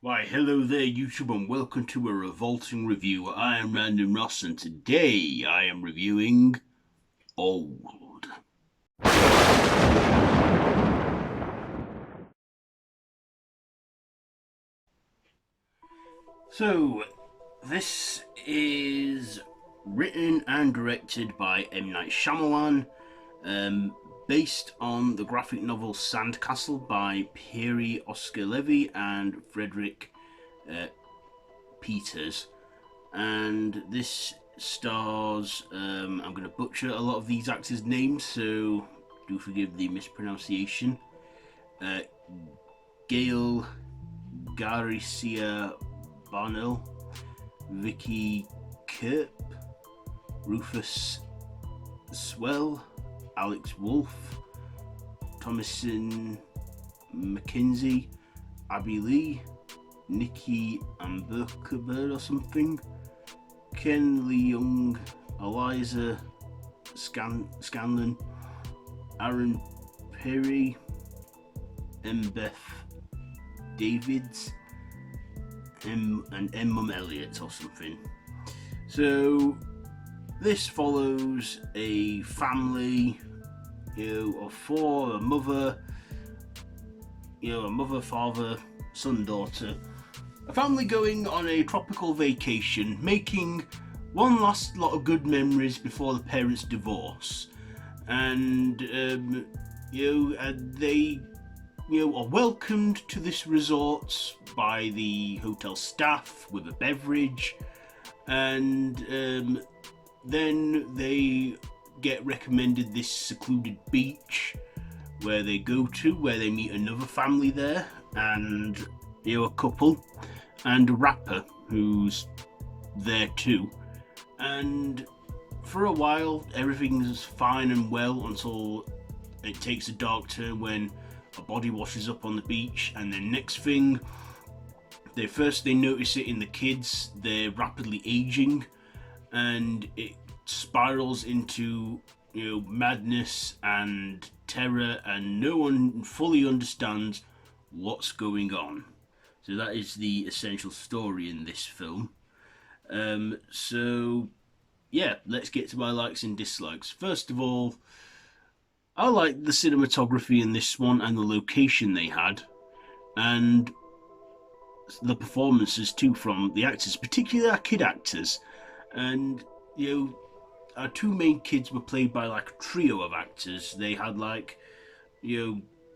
Why, hello there, YouTube, and welcome to a Revolting Review. I am Random Ross, and today I am reviewing Old. So, this is written and directed by M. Night Shyamalan, based on the graphic novel Sandcastle by Perry Oscar Levy and Frederick Peters. And this stars, I'm going to butcher a lot of these actors' names, so do forgive the mispronunciation. Uh, Gail Garcia Barnell, Vicky Kerp, Rufus Swell, Alex Wolf, Thomason McKenzie, Abby Lee, Nikki Amberkabird or something, Ken Leung, Eliza Scanlon, Aaron Perry, Beth Davids, and Mum Elliott or something. So this follows a family, of four, a mother, father, son, daughter. A family going on a tropical vacation, making one last lot of good memories before the parents divorce. And they are welcomed to this resort by the hotel staff with a beverage, and then they get recommended this secluded beach where they go to, where they meet another family there, and a couple, and a rapper who's there too. And for a while, everything's fine and well until it takes a dark turn when a body washes up on the beach, and then next thing, they notice it in the kids. They're rapidly aging, and it spirals into madness and terror, and no one fully understands what's going on. So that is the essential story in this film. So yeah, let's get to my likes and dislikes. First of all, I like the cinematography in this one and the location they had, and the performances too from the actors, particularly our kid actors. And our two main kids were played by like a trio of actors. They had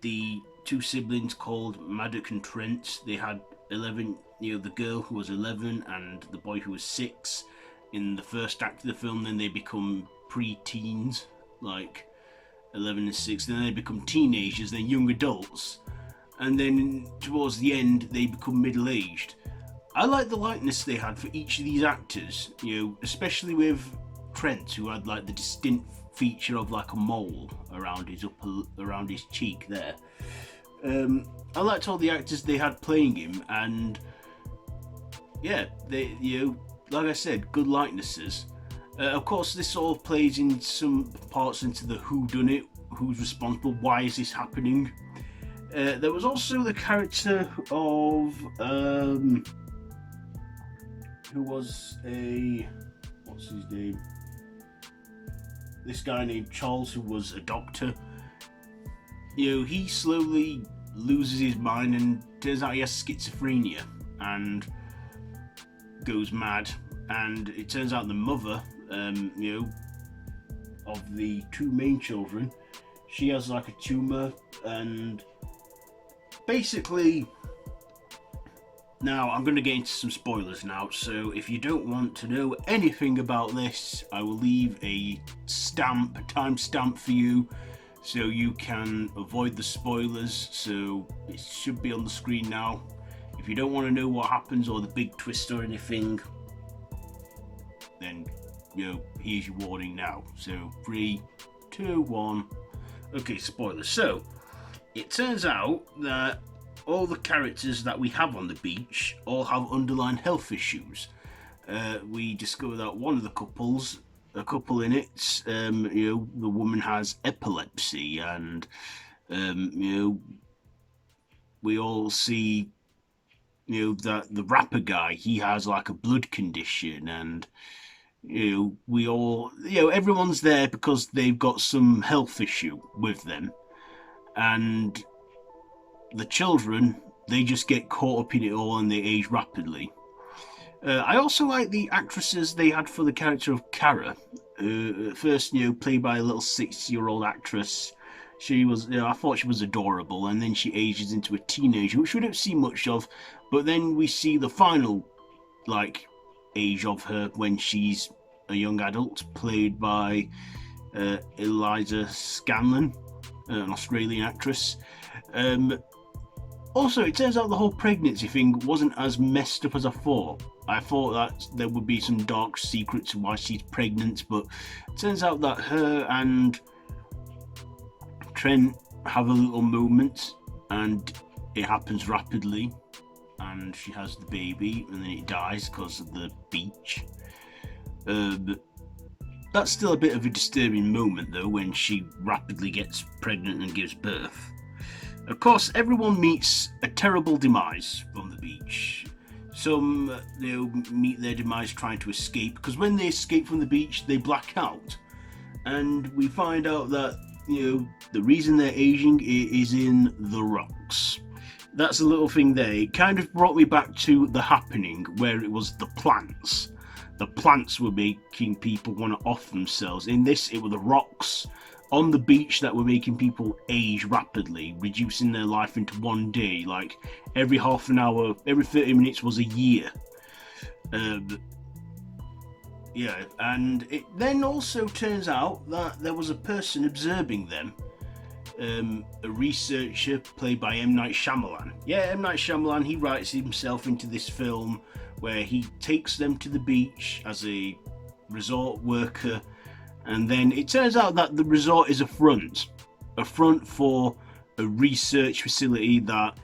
the two siblings called Maddox and Trent. They had 11, the girl who was 11 and the boy who was 6 in the first act of the film. Then they become pre-teens, like 11 and 6. Then they become teenagers, then young adults, and then towards the end they become middle-aged. I like the likeness they had for each of these actors, especially with Trent, who had like the distinct feature of like a mole around his cheek there. I liked all the actors they had playing him, and yeah, they like I said, good likenesses. Of course, this all plays in some parts into the whodunit, who's responsible, why is this happening. There was also the character of who was what's his name? This guy named Charles, who was a doctor. He slowly loses his mind, and turns out he has schizophrenia and goes mad. And it turns out the mother, of the two main children, she has like a tumor, and basically, now I'm going to get into some spoilers now, so if you don't want to know anything about this, I will leave a timestamp for you, so you can avoid the spoilers. So it should be on the screen now. If you don't want to know what happens or the big twist or anything, then here's your warning now. So 3, 2, 1. Okay, spoilers. So it turns out that all the characters that we have on the beach all have underlying health issues. We discover that one of the a couple in it, the woman has epilepsy, and we all see that the rapper guy, he has like a blood condition, and we all, everyone's there because they've got some health issue with them, and the children, they just get caught up in it all and they age rapidly. I also like the actresses they had for the character of Kara. At first, played by a little 6-year-old actress. She was, I thought she was adorable, and then she ages into a teenager, which we don't see much of. But then we see the final, like, age of her when she's a young adult, played by Eliza Scanlon, an Australian actress. Also, it turns out the whole pregnancy thing wasn't as messed up as I thought. I thought that there would be some dark secret to why she's pregnant, but it turns out that her and Trent have a little moment, and it happens rapidly, and she has the baby, and then it dies because of the beach. That's still a bit of a disturbing moment, though, when she rapidly gets pregnant and gives birth. Of course, everyone meets a terrible demise on the beach. Some, meet their demise trying to escape, because when they escape from the beach, they black out. And we find out that, the reason they're aging is in the rocks. That's a little thing there. It kind of brought me back to The Happening, where it was the plants. The plants were making people want to off themselves. In this, it were the rocks on the beach that were making people age rapidly, reducing their life into one day. Like every half an hour, every 30 minutes was a year. And it then also turns out that there was a person observing them. A researcher played by M. Night Shyamalan. Yeah, M. Night Shyamalan, he writes himself into this film where he takes them to the beach as a resort worker, and then it turns out that the resort is a front for a research facility that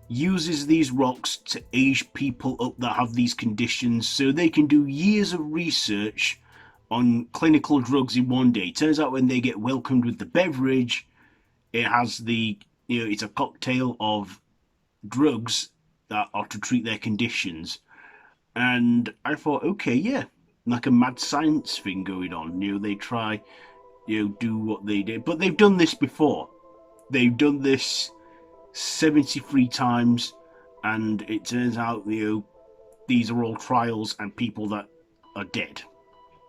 uses these rocks to age people up that have these conditions so they can do years of research on clinical drugs in one day. Turns out when they get welcomed with the beverage, it has it's a cocktail of drugs that are to treat their conditions. And I thought, okay, yeah, like a mad science thing going on. They try, do what they did. But they've done this before. They've done this 73 times, and it turns out, these are all trials and people that are dead.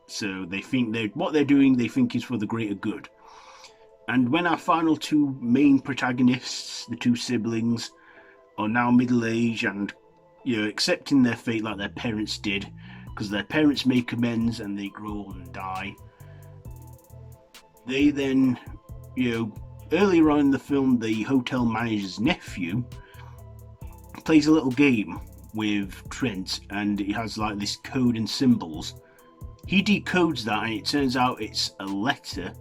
So they think what they're doing, they think is for the greater good. And when our final two main protagonists, the two siblings, are now middle-aged and, accepting their fate like their parents did, because their parents make amends and they grow old and die. They then, earlier on in the film, the hotel manager's nephew plays a little game with Trent, and he has like this code and symbols. He decodes that, and it turns out it's a letter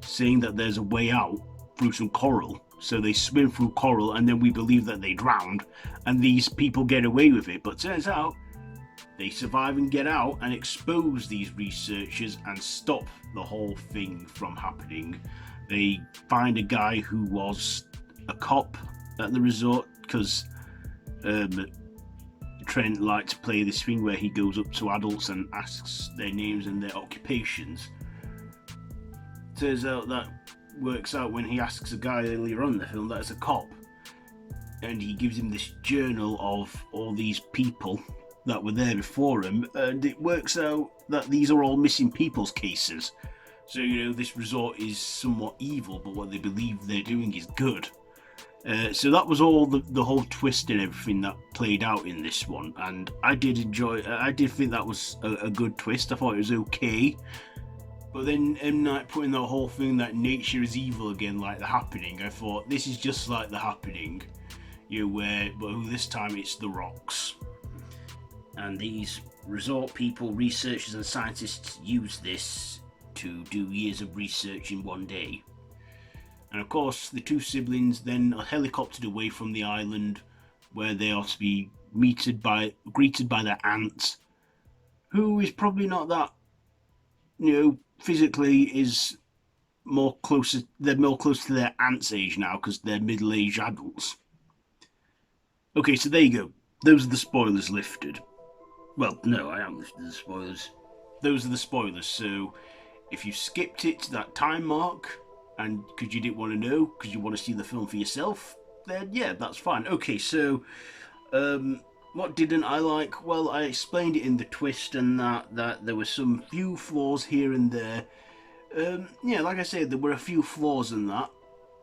saying that there's a way out through some coral. So they swim through coral, and then we believe that they drowned, and these people get away with it. But turns out they survive and get out and expose these researchers and stop the whole thing from happening. They find a guy who was a cop at the resort, because Trent liked to play this thing where he goes up to adults and asks their names and their occupations. Turns out that works out when he asks a guy earlier on in the film that it's a cop, and he gives him this journal of all these people that were there before him, and it works out that these are all missing people's cases. So this resort is somewhat evil, but what they believe they're doing is good. So that was all the whole twist and everything that played out in this one, and I did think that was a good twist. I thought it was okay. But then M. Night putting that whole thing that nature is evil again, like The Happening, I thought, this is just like The Happening, but this time it's the rocks. And these resort people, researchers and scientists use this to do years of research in one day. And of course, the two siblings then are helicoptered away from the island, where they are to be greeted by their aunt, who is probably not that, physically is they're more close to their aunt's age now, because they're middle-aged adults. Okay, so there you go. Those are the spoilers lifted. Well, no, I am lifted the spoilers. Those are the spoilers. So if you skipped it to that time mark, and because you didn't want to know, because you want to see the film for yourself, then yeah, that's fine. Okay, so what didn't I like? Well, I explained it in the twist, and that there were some few flaws here and there. Yeah, like I said, there were a few flaws in that.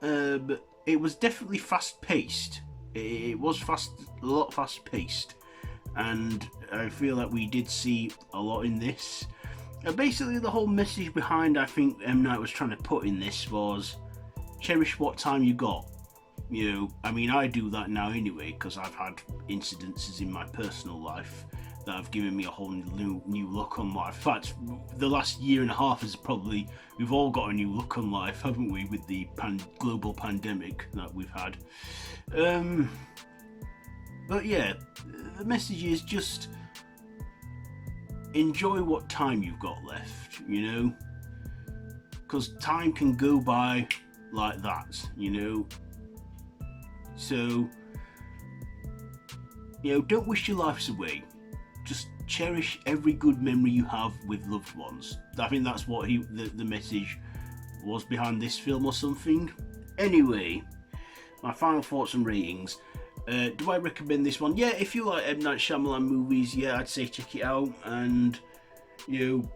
But it was definitely fast paced. It was a lot fast paced, and I feel like we did see a lot in this. Basically, the whole message behind I think M Night was trying to put in this was cherish what time you got. You know, I mean, I do that now anyway because I've had incidences in my personal life that have given me a whole new look on life. In fact, the last year and a half is probably we've all got a new look on life, haven't we, with the global pandemic that we've had. But yeah, the message is just enjoy what time you've got left, you know, because time can go by like that, you know. So, you know, don't wish your lives away. Just cherish every good memory you have with loved ones. I think that's what the message was behind this film or something. Anyway, my final thoughts and ratings. Do I recommend this one? Yeah, if you like M. Night Shyamalan movies, yeah, I'd say check it out. And, you know,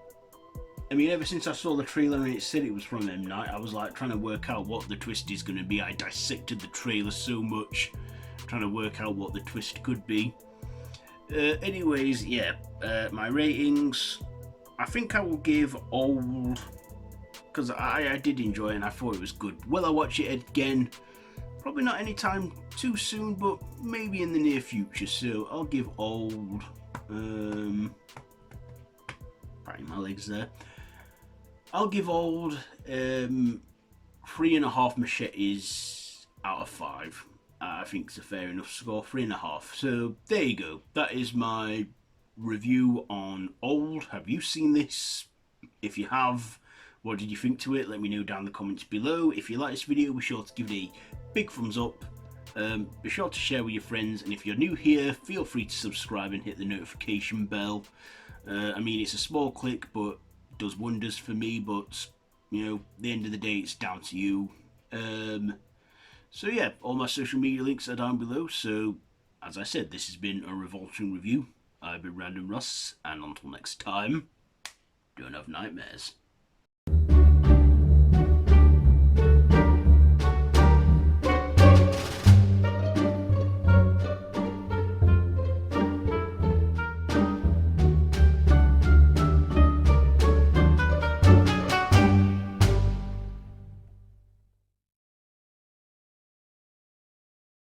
I mean, ever since I saw the trailer and it said it was from M. Night, I was like trying to work out what the twist is going to be. I dissected the trailer so much, trying to work out what the twist could be. Anyways, yeah, my ratings. I think I will give Old, because I did enjoy it and I thought it was good. Will I watch it again? Probably not anytime too soon, but maybe in the near future. So I'll give Old. Patting my legs there. I'll give Old 3.5 machetes out of 5. I think it's a fair enough score, 3.5. So there you go. That is my review on Old. Have you seen this? If you have, what did you think to it? Let me know down in the comments below. If you like this video, be sure to give it a big thumbs up. Be sure to share with your friends, and if you're new here, feel free to subscribe and hit the notification bell. I mean, it's a small click, but it does wonders for me. But you know, at the end of the day, it's down to you. So yeah, all my social media links are down below. So as I said, this has been a Revolting Review. I've been Random Russ, and until next time, don't have nightmares.